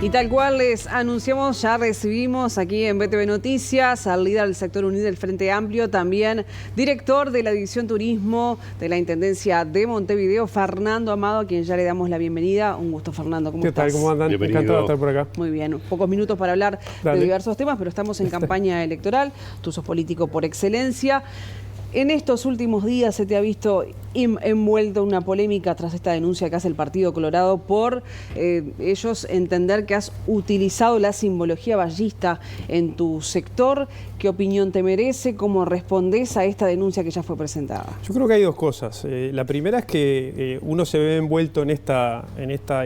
Y tal cual les anunciamos, ya recibimos aquí en BTV Noticias al líder del sector unido del Frente Amplio, también director de la División Turismo de la Intendencia de Montevideo, Fernando Amado, a quien ya le damos la bienvenida. Un gusto, Fernando, ¿cómo estás? ¿Qué tal? ¿Cómo andan? Bienvenido. Encantado de estar por acá. Muy bien, pocos minutos para hablar de diversos temas, pero estamos en campaña electoral. Tú sos político por excelencia. En estos últimos días se te ha visto envuelto en una polémica tras esta denuncia que hace el Partido Colorado por ellos entender que has utilizado la simbología vallista en tu sector. ¿Qué opinión te merece? ¿Cómo respondes a esta denuncia que ya fue presentada? Yo creo que hay dos cosas. La primera es que uno se ve envuelto en esta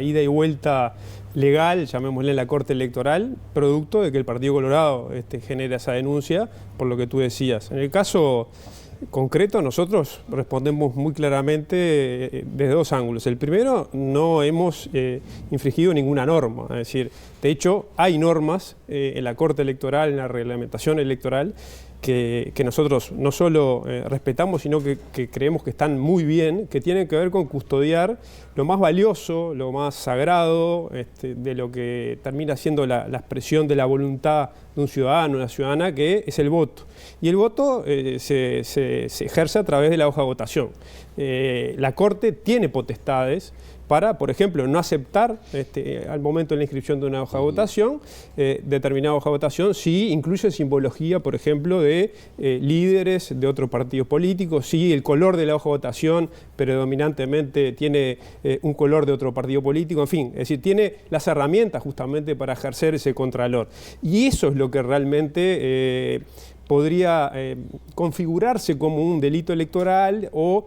ida y vuelta legal, llamémosle la Corte Electoral, producto de que el Partido Colorado genera esa denuncia, por lo que tú decías. En el caso concreto, nosotros respondemos muy claramente desde dos ángulos. El primero, no hemos infringido ninguna norma. Es decir, de hecho, hay normas en la Corte Electoral, en la reglamentación electoral, que nosotros no solo respetamos, sino que creemos que están muy bien, que tienen que ver con custodiar lo más valioso, lo más sagrado, de lo que termina siendo la expresión de la voluntad de un ciudadano, una ciudadana, que es el voto. Y el voto se ejerce a través de la hoja de votación. La Corte tiene potestades para, por ejemplo, no aceptar al momento de la inscripción de una hoja de votación, determinada hoja de votación, si incluye simbología, por ejemplo, de líderes de otros partidos políticos, si el color de la hoja de votación predominantemente tiene un color de otro partido político, en fin, es decir, tiene las herramientas justamente para ejercer ese contralor. Y eso es lo que realmente podría configurarse como un delito electoral o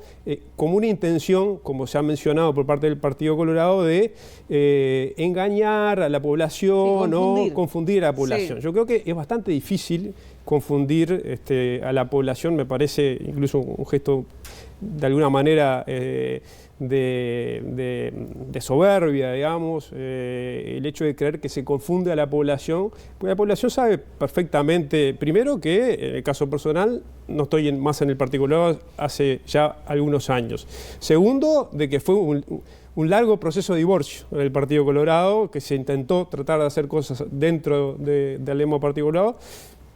como una intención, como se ha mencionado por parte del Partido Colorado, de engañar a la población o confundir a la población. Sí. Yo creo que es bastante difícil confundir a la población, me parece incluso un gesto de alguna manera de soberbia, digamos, el hecho de creer que se confunde a la población, porque la población sabe perfectamente, primero que en el caso personal no estoy más en el particular hace ya algunos años, segundo de que fue un largo proceso de divorcio en el Partido Colorado, que se intentó tratar de hacer cosas dentro del mismo Partido Colorado,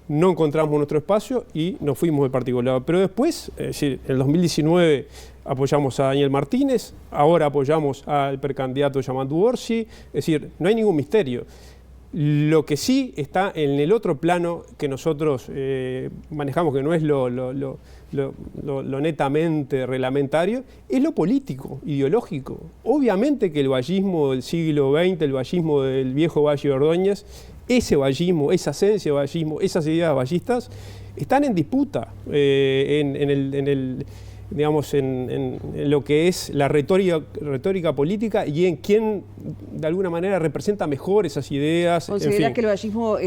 no encontramos nuestro espacio y nos fuimos del Partido Colorado. Pero después, es decir, en el 2019 apoyamos a Daniel Martínez, ahora apoyamos al precandidato Yamandu Orsi, es decir, no hay ningún misterio. Lo que sí está en el otro plano que nosotros manejamos, que no es lo netamente reglamentario, es lo político, ideológico. Obviamente que el vallismo del siglo XX, el vallismo del viejo Valle de Ordóñez, ese vallismo, esa esencia de vallismo, esas ideas vallistas, están en disputa en lo que es la retórica política y en quién de alguna manera representa mejor esas ideas. ¿Considerás que el vallismo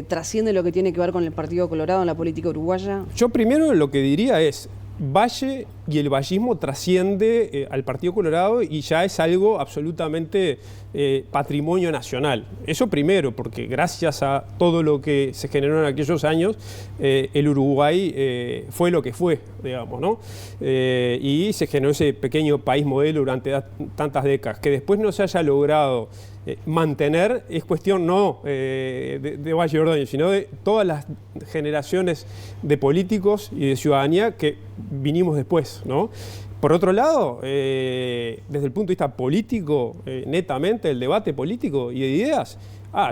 trasciende lo que tiene que ver con el Partido Colorado en la política uruguaya? Yo primero lo que diría es, Valle y el vallismo trasciende al Partido Colorado y ya es algo absolutamente patrimonio nacional. Eso primero, porque gracias a todo lo que se generó en aquellos años, el Uruguay fue lo que fue, digamos, ¿no? Y se generó ese pequeño país modelo durante tantas décadas. Que después no se haya logrado mantener es cuestión no de Valle de Ordóñez, sino de todas las generaciones de políticos y de ciudadanía que vinimos después, ¿no? Por otro lado, desde el punto de vista político, netamente, el debate político y de ideas,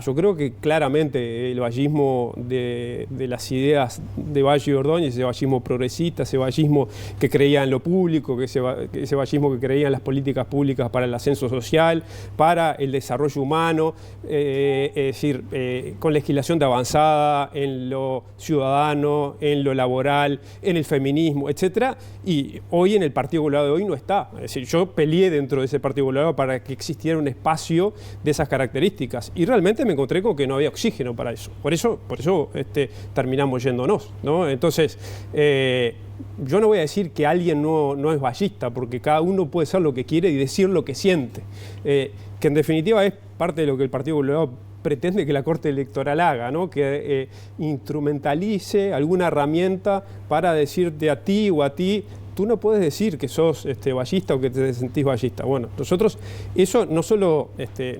yo creo que claramente el vallismo de las ideas de Valle de Ordóñez, ese vallismo progresista, ese vallismo que creía en lo público, ese vallismo que creía en las políticas públicas para el ascenso social, para el desarrollo humano, es decir, con legislación de avanzada en lo ciudadano, en lo laboral, en el feminismo, etcétera. Y hoy en el Partido Colorado de hoy no está. Es decir, yo peleé dentro de ese Partido Colorado para que existiera un espacio de esas características. Y realmente me encontré con que no había oxígeno para eso. Por eso terminamos yéndonos, ¿no? Entonces, yo no voy a decir que alguien no es vallista, porque cada uno puede ser lo que quiere y decir lo que siente. Que en definitiva es parte de lo que el Partido Colorado pretende que la Corte Electoral haga, ¿no? Que instrumentalice alguna herramienta para decirte a ti o a ti tú no puedes decir que sos vallista o que te sentís vallista. Bueno, nosotros eso no solo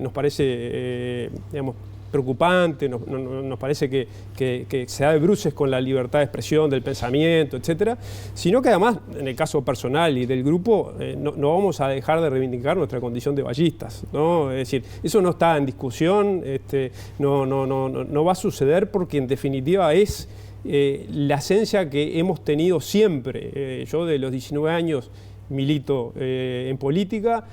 nos parece, digamos, preocupante, nos parece que se da de bruces con la libertad de expresión, del pensamiento, etcétera, sino que además, en el caso personal y del grupo, no vamos a dejar de reivindicar nuestra condición de vallistas, ¿no? Es decir, eso no está en discusión, no va a suceder porque en definitiva es la esencia que hemos tenido siempre. Yo de los 19 años milito en política.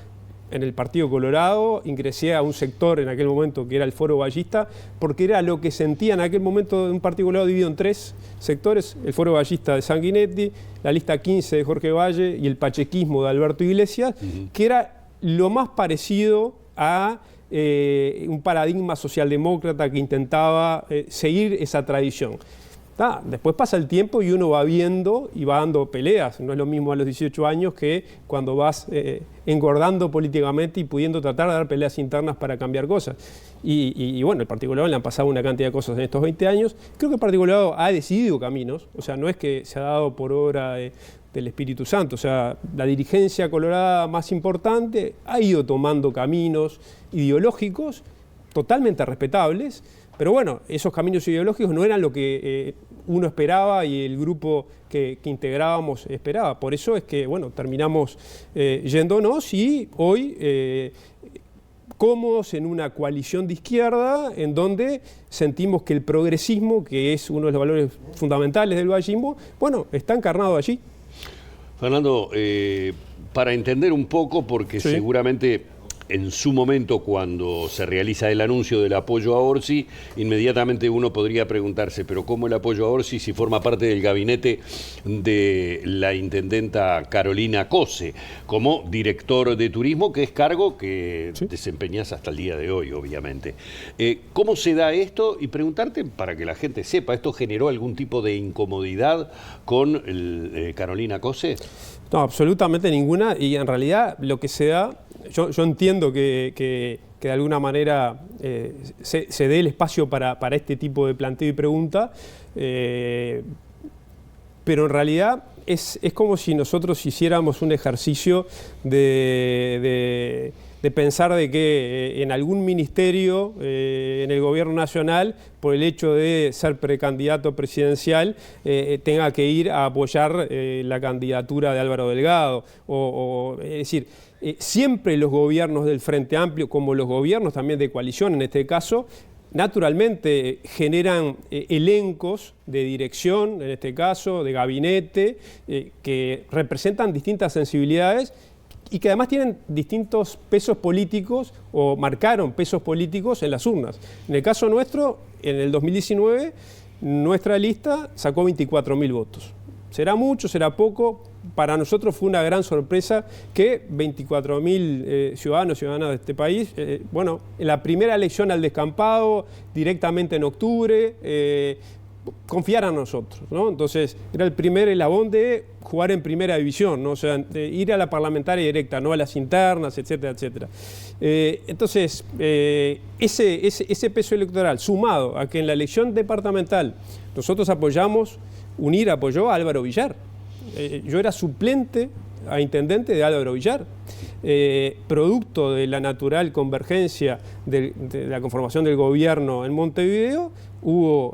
En el Partido Colorado ingresé a un sector en aquel momento que era el Foro Vallista, porque era lo que sentía en aquel momento de un Partido Colorado dividido en 3 sectores: el Foro Vallista de Sanguinetti, la lista 15 de Jorge Valle y el pachequismo de Alberto Iglesias, que era lo más parecido a un paradigma socialdemócrata que intentaba seguir esa tradición. Después pasa el tiempo y uno va viendo y va dando peleas. No es lo mismo a los 18 años que cuando vas engordando políticamente y pudiendo tratar de dar peleas internas para cambiar cosas. Y bueno, el Partido Colorado le han pasado una cantidad de cosas en estos 20 años. Creo que el Partido Colorado ha decidido caminos, o sea, no es que se ha dado por obra del Espíritu Santo. O sea, la dirigencia colorada más importante ha ido tomando caminos ideológicos totalmente respetables, pero bueno, esos caminos ideológicos no eran lo que uno esperaba y el grupo que integrábamos esperaba. Por eso es que, bueno, terminamos yéndonos y hoy cómodos en una coalición de izquierda en donde sentimos que el progresismo, que es uno de los valores fundamentales del vallismo, bueno, está encarnado allí. Fernando, para entender un poco, porque sí, seguramente en su momento, cuando se realiza el anuncio del apoyo a Orsi, inmediatamente uno podría preguntarse, pero ¿cómo el apoyo a Orsi si forma parte del gabinete de la intendenta Carolina Cose, como director de turismo, que es cargo que sí desempeñas hasta el día de hoy, obviamente? ¿Cómo se da esto? Y preguntarte, para que la gente sepa, ¿esto generó algún tipo de incomodidad con Carolina Cose? No, absolutamente ninguna, y en realidad lo que se da, yo entiendo que de alguna manera se dé el espacio para este tipo de planteo y pregunta, pero en realidad es como si nosotros hiciéramos un ejercicio de pensar de que en algún ministerio, en el gobierno nacional, por el hecho de ser precandidato presidencial, tenga que ir a apoyar la candidatura de Álvaro Delgado. Es decir, siempre los gobiernos del Frente Amplio, como los gobiernos también de coalición en este caso, naturalmente generan elencos de dirección, en este caso, de gabinete, que representan distintas sensibilidades y que además tienen distintos pesos políticos o marcaron pesos políticos en las urnas. En el caso nuestro, en el 2019, nuestra lista sacó 24.000 votos. ¿Será mucho? ¿Será poco? Para nosotros fue una gran sorpresa que 24.000 ciudadanos y ciudadanas de este país, bueno, en la primera elección al descampado, directamente en octubre, confiaran en nosotros, ¿no? Entonces, era el primer eslabón de jugar en primera división, ¿no? O sea, de ir a la parlamentaria directa, no a las internas, etcétera, etcétera. Entonces, ese peso electoral, sumado a que en la elección departamental nosotros UNIR apoyó a Álvaro Villar. Yo era suplente a intendente de Álvaro Villar. Producto de la natural convergencia de la conformación del gobierno en Montevideo, hubo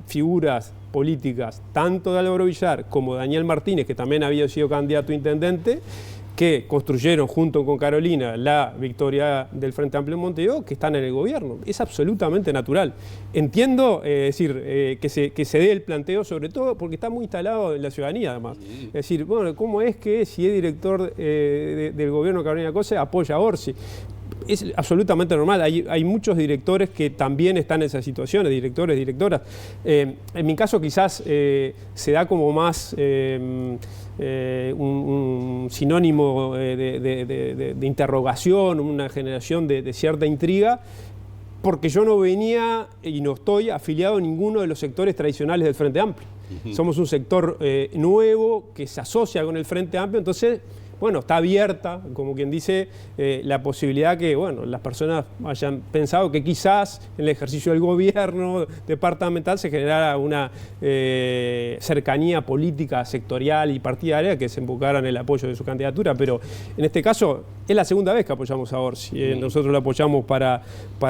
figuras políticas, tanto de Álvaro Villar como de Daniel Martínez, que también había sido candidato a intendente, que construyeron junto con Carolina la victoria del Frente Amplio en Montevideo, que están en el gobierno. Es absolutamente natural. Entiendo, que se dé el planteo, sobre todo porque está muy instalado en la ciudadanía, además. Es decir, bueno, ¿cómo es que si es director del gobierno de Carolina Cose apoya a Orsi? Es absolutamente normal. Hay muchos directores que también están en esas situaciones, directores, directoras. En mi caso quizás se da como más un sinónimo de interrogación, una generación de cierta intriga, porque yo no venía y no estoy afiliado a ninguno de los sectores tradicionales del Frente Amplio. Somos un sector nuevo que se asocia con el Frente Amplio, entonces bueno, está abierta, como quien dice, la posibilidad que, bueno, las personas hayan pensado que quizás en el ejercicio del gobierno departamental se generara una cercanía política, sectorial y partidaria que desembocara en el apoyo de su candidatura, pero en este caso es la segunda vez que apoyamos a Orsi. Nosotros lo apoyamos para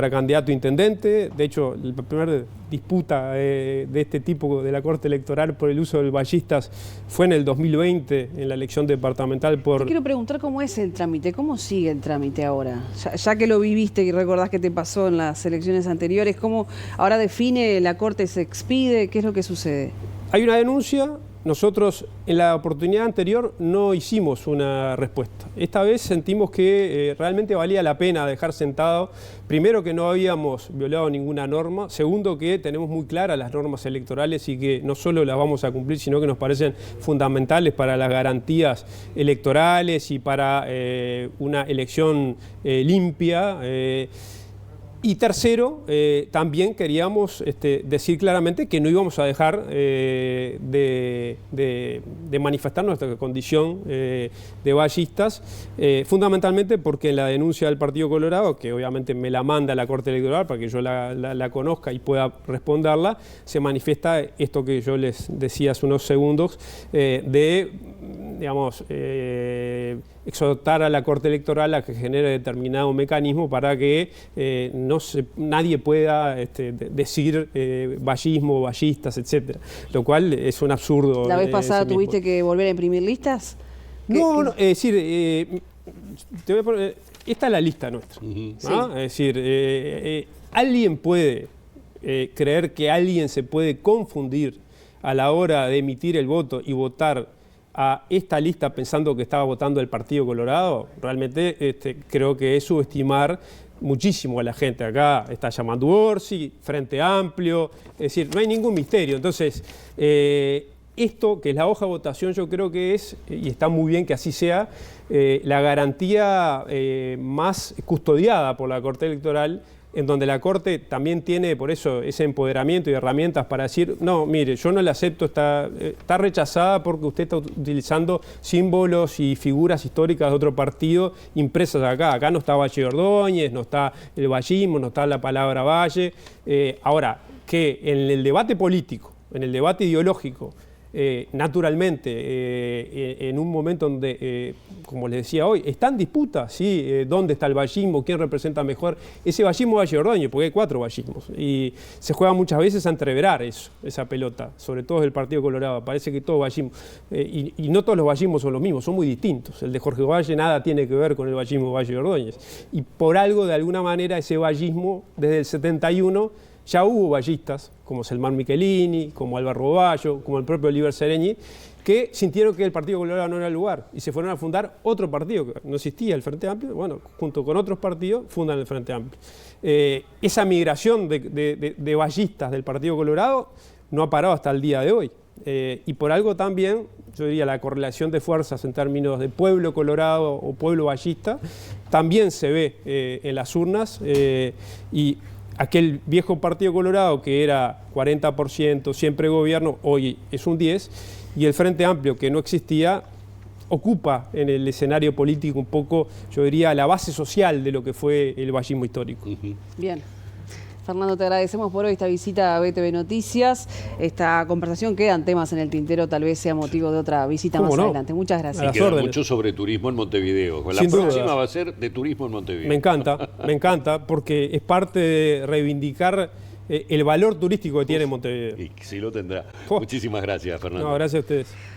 candidato a intendente. De hecho, la primera disputa de este tipo de la Corte Electoral por el uso del ballistas fue en el 2020, en la elección departamental por... Te quiero preguntar cómo es el trámite, cómo sigue el trámite ahora. Ya que lo viviste y recordás que te pasó en las elecciones anteriores, ¿cómo ahora define la Corte, se expide? ¿Qué es lo que sucede? Hay una denuncia. Nosotros en la oportunidad anterior no hicimos una respuesta. Esta vez sentimos que realmente valía la pena dejar sentado, primero que no habíamos violado ninguna norma, segundo que tenemos muy claras las normas electorales y que no solo las vamos a cumplir, sino que nos parecen fundamentales para las garantías electorales y para una elección limpia. Y tercero, también queríamos decir claramente que no íbamos a dejar de manifestar nuestra condición de ballistas, fundamentalmente porque en la denuncia del Partido Colorado, que obviamente me la manda la Corte Electoral para que yo la conozca y pueda responderla, se manifiesta esto que yo les decía hace unos segundos, digamos, exhortar a la Corte Electoral a que genere determinado mecanismo para que nadie pueda decir ballismo, ballistas, etcétera, lo cual es un absurdo. ¿La vez pasada tuviste que volver a imprimir listas? No, es decir, te voy a poner, esta es la lista nuestra, ¿no? Es decir, alguien puede creer que alguien se puede confundir a la hora de emitir el voto y votar a esta lista pensando que estaba votando el Partido Colorado. Realmente creo que es subestimar muchísimo a la gente. Acá está llamando Orsi, Frente Amplio, es decir, no hay ningún misterio. Entonces, esto que es la hoja de votación, yo creo que es, y está muy bien que así sea, la garantía más custodiada por la Corte Electoral, en donde la Corte también tiene por eso ese empoderamiento y herramientas para decir, no, mire, yo no le acepto, está rechazada porque usted está utilizando símbolos y figuras históricas de otro partido impresas acá. Acá no está Valle Ordóñez, no está el vallismo, no está la palabra valle. Ahora, que en el debate político, en el debate ideológico, naturalmente, en un momento donde, como les decía hoy, está en disputa, ¿sí? ¿Dónde está el vallismo? ¿Quién representa mejor ese vallismo Valle Ordóñez? Porque hay 4 vallismos y se juega muchas veces a entreverar esa pelota, sobre todo del Partido Colorado. Parece que todo vallismo, y no todos los vallismos son los mismos, son muy distintos. El de Jorge Valle nada tiene que ver con el vallismo Valle Ordóñez. Y por algo, de alguna manera, ese vallismo, desde el 71, ya hubo ballistas, como Selmar Michelini, como Álvaro Bayo, como el propio Oliver Seregni, que sintieron que el Partido Colorado no era el lugar y se fueron a fundar otro partido, que no existía, el Frente Amplio. Bueno, junto con otros partidos fundan el Frente Amplio. Esa migración de ballistas del Partido Colorado no ha parado hasta el día de hoy. Y por algo también, yo diría, la correlación de fuerzas en términos de pueblo colorado o pueblo ballista también se ve en las urnas, y aquel viejo Partido Colorado que era 40%, siempre gobierno, hoy es un 10%, y el Frente Amplio, que no existía, ocupa en el escenario político un poco, yo diría, la base social de lo que fue el vallismo histórico. Bien. Fernando, te agradecemos por hoy esta visita a BTV Noticias. Esta conversación, quedan temas en el tintero, tal vez sea motivo de otra visita más adelante. Muchas gracias. Y queda mucho sobre turismo en Montevideo. La próxima va a ser de turismo en Montevideo. Me encanta, porque es parte de reivindicar el valor turístico que tiene Montevideo. Y sí lo tendrá. Muchísimas gracias, Fernando. No, gracias a ustedes.